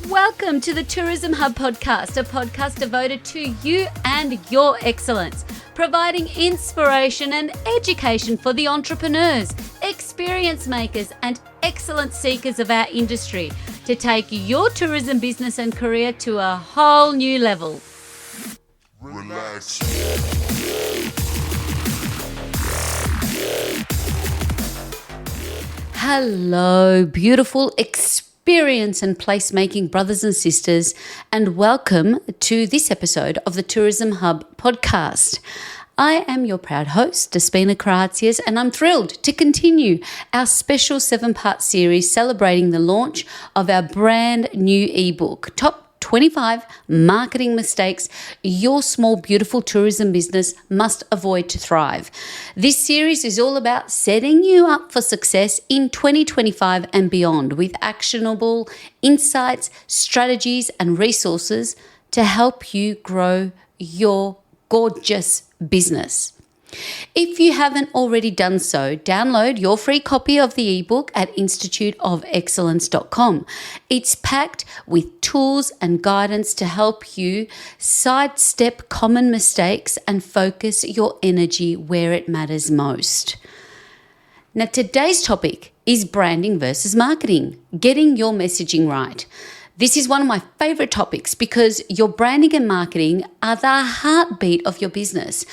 Welcome to the Tourism Hub podcast, a podcast devoted to you and your excellence, providing inspiration and education for the entrepreneurs, experience makers, and excellence seekers of our industry to take your tourism business and career to a whole new level. Relax. Hello, beautiful experience and placemaking brothers and sisters, and welcome to this episode of the Tourism Hub podcast. I am your proud host, Despina, and I'm thrilled to continue our special 7-part series celebrating the launch of our brand new ebook, Top 25 Marketing Mistakes Your Small Beautiful Tourism Business Must Avoid to Thrive. This series is all about setting you up for success in 2025 and beyond with actionable insights, strategies, and resources to help you grow your gorgeous business. If you haven't already done so, download your free copy of the ebook at instituteofexcellence.com. It's packed with tools and guidance to help you sidestep common mistakes and focus your energy where it matters most. Now, today's topic is branding versus marketing, getting your messaging right. This is one of my favorite topics because your branding and marketing are the heartbeat of your business.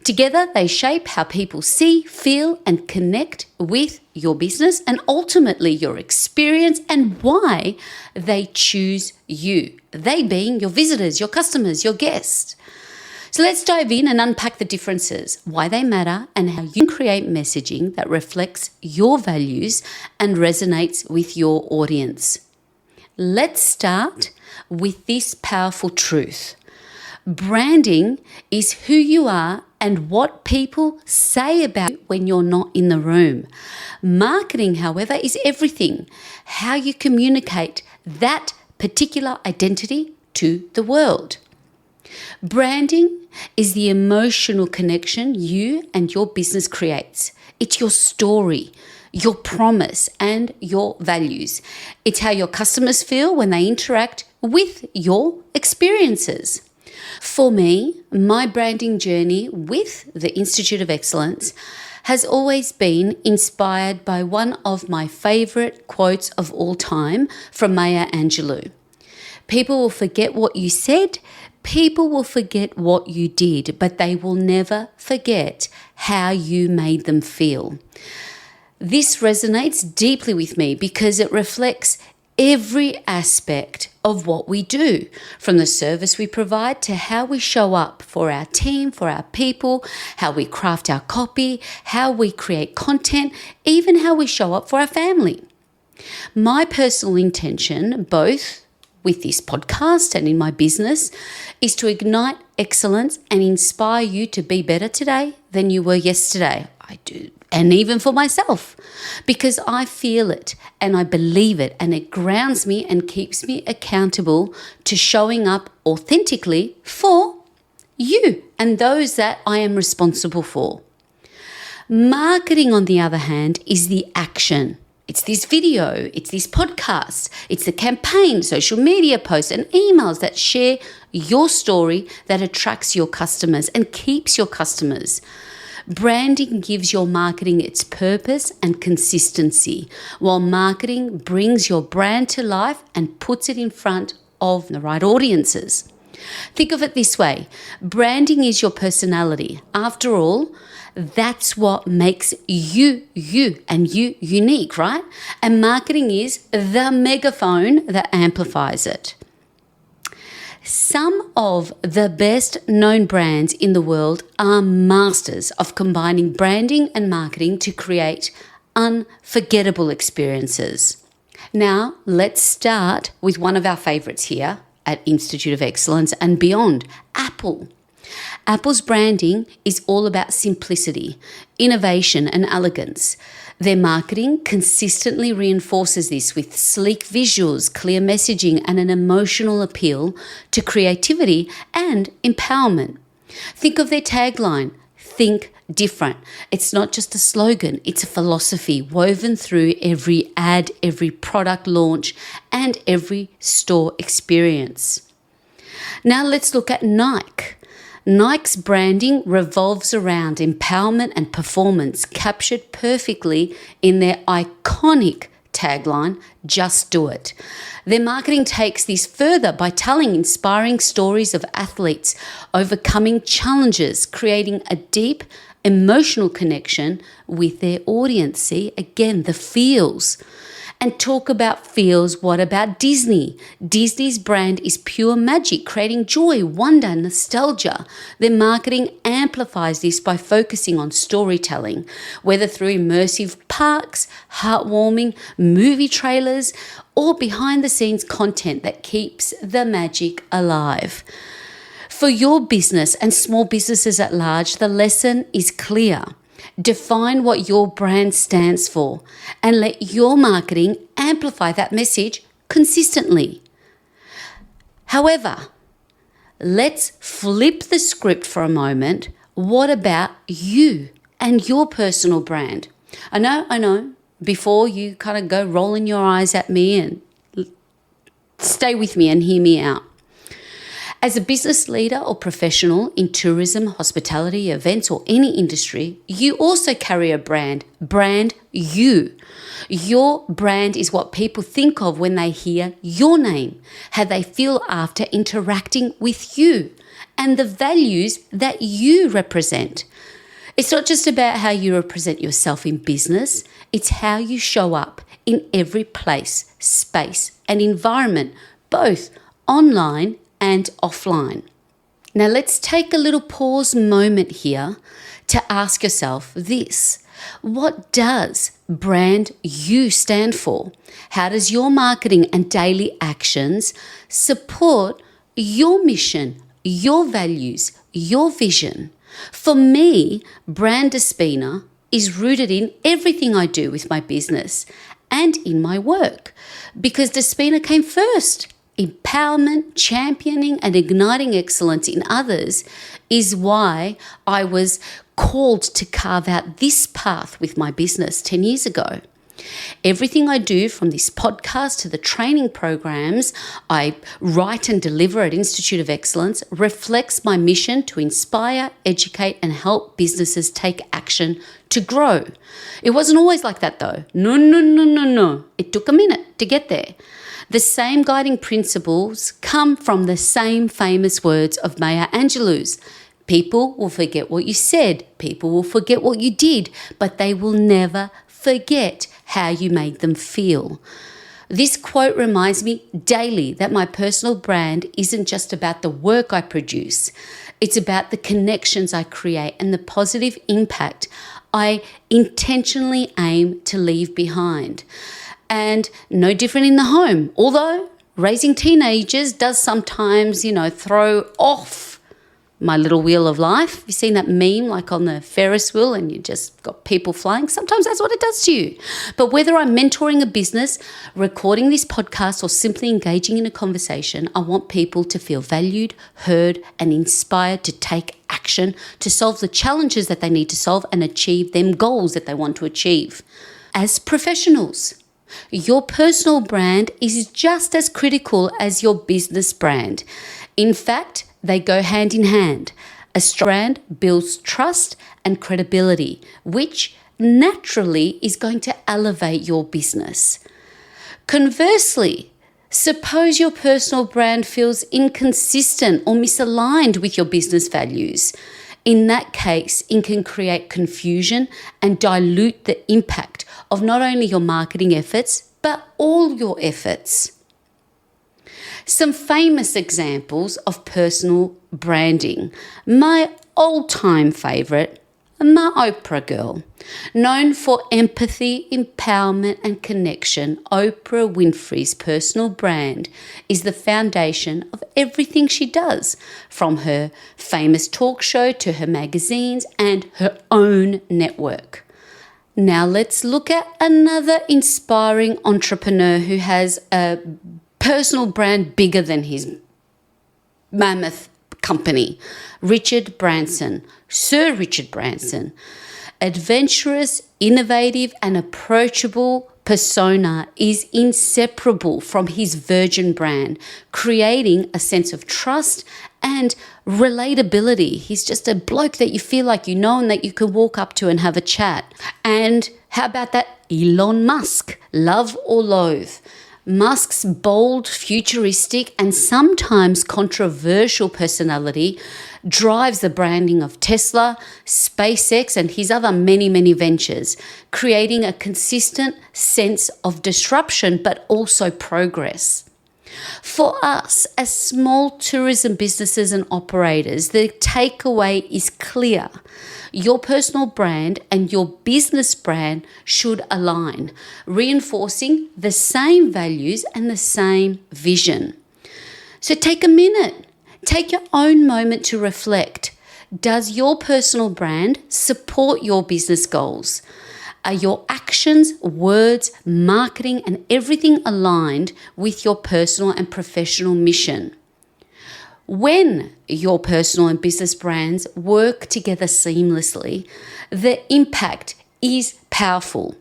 Together, they shape how people see, feel, and connect with your business and ultimately your experience and why they choose you. They being your visitors, your customers, your guests. So let's dive in and unpack the differences, why they matter, and how you can create messaging that reflects your values and resonates with your audience. Let's start with this powerful truth. Branding is who you are and what people say about you when you're not in the room. Marketing, however, is everything, how you communicate that particular identity to the world. Branding is the emotional connection you and your business creates. It's your story, your promise, and your values. It's how your customers feel when they interact with your experiences. For me, my branding journey with the Institute of Excellence has always been inspired by one of my favorite quotes of all time from Maya Angelou. People will forget what you said, people will forget what you did, but they will never forget how you made them feel. This resonates deeply with me because it reflects every aspect of what we do, from the service we provide to how we show up for our team, for our people, how we craft our copy, how we create content, even how we show up for our family. My personal intention, both with this podcast and in my business, is to ignite excellence and inspire you to be better today than you were yesterday. I do. And even for myself, because I feel it and I believe it and it grounds me and keeps me accountable to showing up authentically for you and those that I am responsible for. Marketing, on the other hand, is the action. It's this video, it's this podcast, it's the campaign, social media posts and emails that share your story that attracts your customers and keeps your customers. Branding gives your marketing its purpose and consistency, while marketing brings your brand to life and puts it in front of the right audiences. Think of it this way. Branding is your personality. After all, that's what makes you and you unique, right? And marketing is the megaphone that amplifies it. Some of the best known brands in the world are masters of combining branding and marketing to create unforgettable experiences. Now, let's start with one of our favorites here at Institute of Excellence and beyond, Apple. Apple's branding is all about simplicity, innovation, and elegance. Their marketing consistently reinforces this with sleek visuals, clear messaging, and an emotional appeal to creativity and empowerment. Think of their tagline, "Think different." It's not just a slogan, it's a philosophy woven through every ad, every product launch, and every store experience. Now let's look at Nike. Nike's branding revolves around empowerment and performance, captured perfectly in their iconic tagline, "Just Do It." Their marketing takes this further by telling inspiring stories of athletes overcoming challenges, creating a deep emotional connection with their audience. See, again, the feels. And talk about feels, what about Disney? Disney's brand is pure magic, creating joy, wonder, nostalgia. Their marketing amplifies this by focusing on storytelling, whether through immersive parks, heartwarming movie trailers, or behind-the-scenes content that keeps the magic alive. For your business and small businesses at large, the lesson is clear. Define what your brand stands for and let your marketing amplify that message consistently. However, let's flip the script for a moment. What about you and your personal brand? I know, before you kind of go rolling your eyes at me, and stay with me and hear me out. As a business leader or professional in tourism, hospitality, events, or any industry, you also carry a brand. Brand you. Your brand is what people think of when they hear your name, how they feel after interacting with you, and the values that you represent. It's not just about how you represent yourself in business, it's how you show up in every place, space, and environment, both online and offline. Now let's take a little pause moment here to ask yourself this. What does brand you stand for? How does your marketing and daily actions support your mission, your values, your vision? For me, brand Despina is rooted in everything I do with my business and in my work, because Despina came first. Empowerment, championing, and igniting excellence in others is why I was called to carve out this path with my business 10 years ago. Everything I do, from this podcast to the training programs I write and deliver at Institute of Excellence, reflects my mission to inspire, educate, and help businesses take action to grow. It wasn't always like that though. No. It took a minute to get there. The same guiding principles come from the same famous words of Maya Angelou's. People will forget what you said, people will forget what you did, but they will never forget how you made them feel. This quote reminds me daily that my personal brand isn't just about the work I produce. It's about the connections I create and the positive impact I intentionally aim to leave behind. And no different in the home, although raising teenagers does sometimes, throw off my little wheel of life. You've seen that meme like on the Ferris wheel and you just got people flying? Sometimes that's what it does to you. But whether I'm mentoring a business, recording this podcast, or simply engaging in a conversation, I want people to feel valued, heard, and inspired to take action to solve the challenges that they need to solve and achieve them goals that they want to achieve. As professionals, your personal brand is just as critical as your business brand. In fact, they go hand in hand. A strong brand builds trust and credibility, which naturally is going to elevate your business. Conversely, suppose your personal brand feels inconsistent or misaligned with your business values. In that case, it can create confusion and dilute the impact of not only your marketing efforts, but all your efforts. Some famous examples of personal branding. My all-time favourite, my Oprah girl. Known for empathy, empowerment, and connection, Oprah Winfrey's personal brand is the foundation of everything she does, from her famous talk show to her magazines and her own network. Now let's look at another inspiring entrepreneur who has a personal brand bigger than his mammoth company, Sir Richard Branson. Adventurous, innovative, and approachable persona is inseparable from his virgin brand, creating a sense of trust and relatability. He's just a bloke that you feel like you know and that you can walk up to and have a chat. And how about that Elon Musk? Love or loathe? Musk's bold, futuristic, and sometimes controversial personality drives the branding of Tesla, SpaceX, and his other many, many ventures, creating a consistent sense of disruption but also progress. For us, as small tourism businesses and operators, the takeaway is clear. Your personal brand and your business brand should align, reinforcing the same values and the same vision. So take a minute. Take your own moment to reflect. Does your personal brand support your business goals? Are your actions, words, marketing, and everything aligned with your personal and professional mission? When your personal and business brands work together seamlessly, the impact is powerful.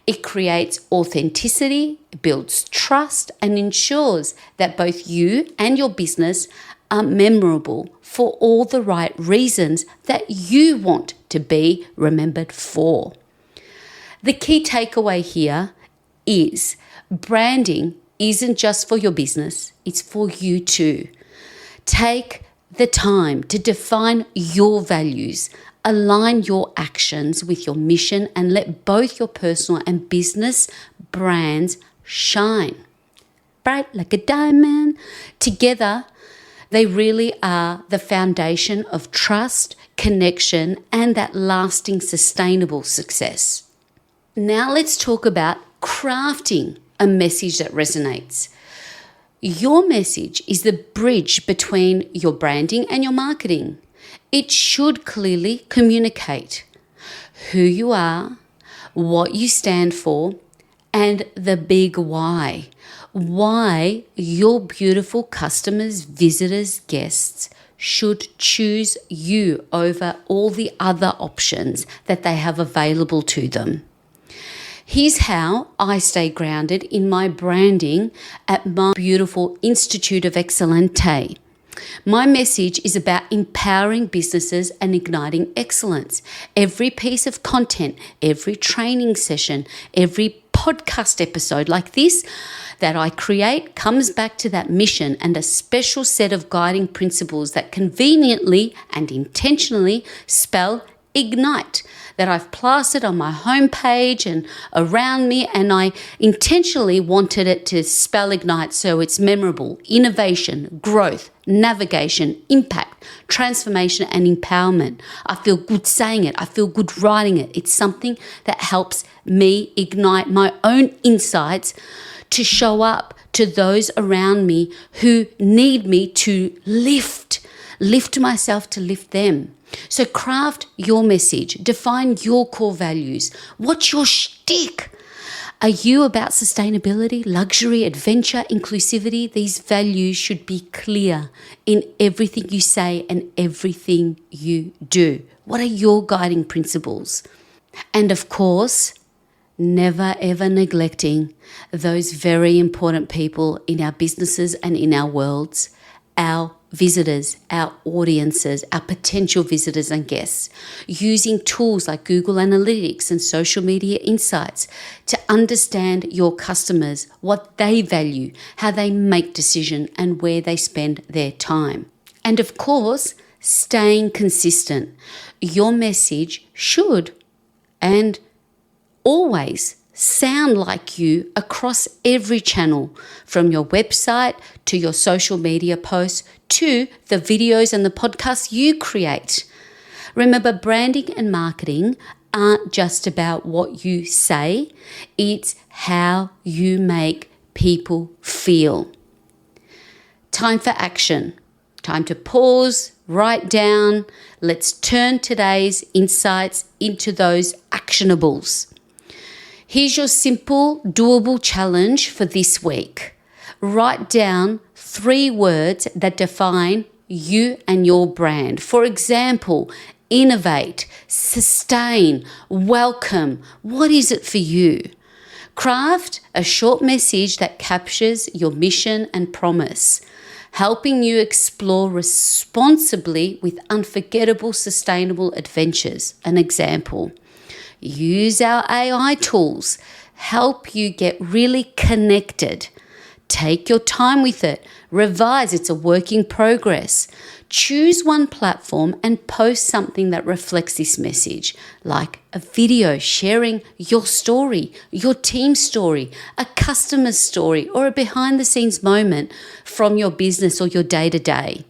It creates authenticity, builds trust, and ensures that both you and your business are memorable for all the right reasons that you want to be remembered for. The key takeaway here is branding isn't just for your business, it's for you too. Take the time to define your values, align your actions with your mission, and let both your personal and business brands shine bright like a diamond. Together, they really are the foundation of trust, connection, and that lasting, sustainable success. Now let's talk about crafting a message that resonates. Your message is the bridge between your branding and your marketing. It should clearly communicate who you are, what you stand for, and the big why. Why your beautiful customers, visitors, guests should choose you over all the other options that they have available to them. Here's how I stay grounded in my branding at my beautiful Institute of Excellence. My message is about empowering businesses and igniting excellence. Every piece of content, every training session, every podcast episode like this that I create comes back to that mission and a special set of guiding principles that conveniently and intentionally spell ignite, that I've plastered on my homepage and around me, and I intentionally wanted it to spell ignite so it's memorable: innovation, growth, navigation, impact, transformation, and empowerment. I feel good saying it. I feel good writing it. It's something that helps me ignite my own insights to show up to those around me who need me to lift myself to lift them. So craft your message, define your core values. What's your shtick? Are you about sustainability, luxury, adventure, inclusivity? These values should be clear in everything you say and everything you do. What are your guiding principles? And of course, never ever neglecting those very important people in our businesses and in our worlds, our visitors, our audiences, our potential visitors and guests, using tools like Google Analytics and social media insights to understand your customers, what they value, how they make decisions, and where they spend their time. And of course, staying consistent. Your message should and always sound like you across every channel, from your website to your social media posts to the videos and the podcasts you create. Remember, branding and marketing aren't just about what you say, it's how you make people feel. Time for action. Time to pause, write down. Let's turn today's insights into those actionables. Here's your simple, doable challenge for this week. Write down 3 words that define you and your brand. For example, innovate, sustain, welcome. What is it for you? Craft a short message that captures your mission and promise, helping you explore responsibly with unforgettable, sustainable adventures. An example, use our AI tools, help you get really connected. Take your time with it. Revise. It's a work in progress. Choose one platform and post something that reflects this message, like a video sharing your story, your team's story, a customer's story, or a behind the scenes moment from your business or your day-to-day.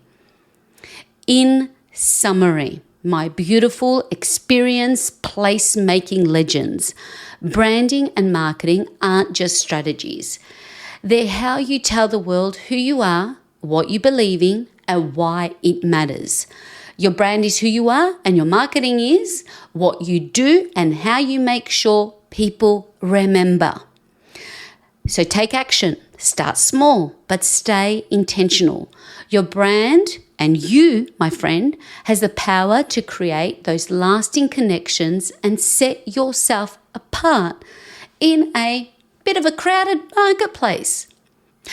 In summary, my beautiful experience placemaking legends, branding and marketing aren't just strategies. They're how you tell the world who you are, what you believe in, and why it matters. Your brand is who you are, and your marketing is what you do and how you make sure people remember. So take action. Start small, but stay intentional. Your brand and you, my friend, has the power to create those lasting connections and set yourself apart in a bit of a crowded marketplace.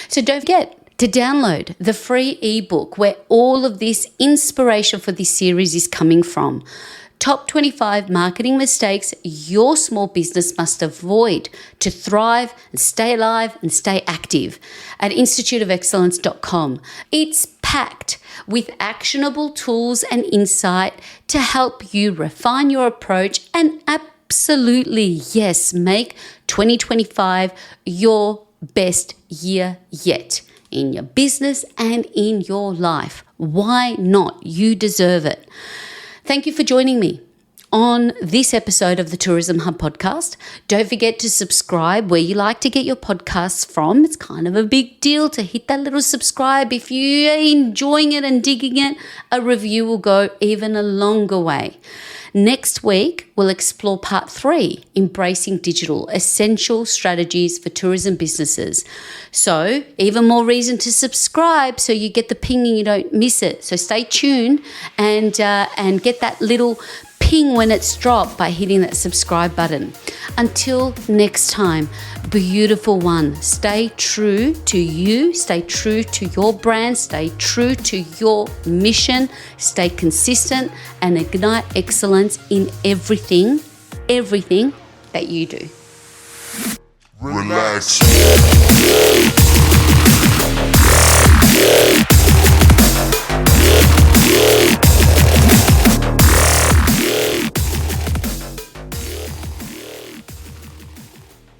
So don't forget to download the free ebook where all of this inspiration for this series is coming from. Top 25 marketing mistakes your small business must avoid to thrive and stay alive and stay active at instituteofexcellence.com. It's packed with actionable tools and insight to help you refine your approach and absolutely, yes, make 2025 your best year yet in your business and in your life. Why not? You deserve it. Thank you for joining me on this episode of the Tourism Hub podcast. Don't forget to subscribe where you like to get your podcasts from. It's kind of a big deal to hit that little subscribe. If you're enjoying it and digging it, a review will go even a longer way. Next week, we'll explore part 3, Embracing Digital, Essential Strategies for Tourism Businesses. So even more reason to subscribe so you get the ping and you don't miss it. So stay tuned and get that little ping when it's dropped by hitting that subscribe button. Until next time, beautiful one, stay true to you, stay true to your brand, stay true to your mission, stay consistent and ignite excellence in everything that you do. Relax.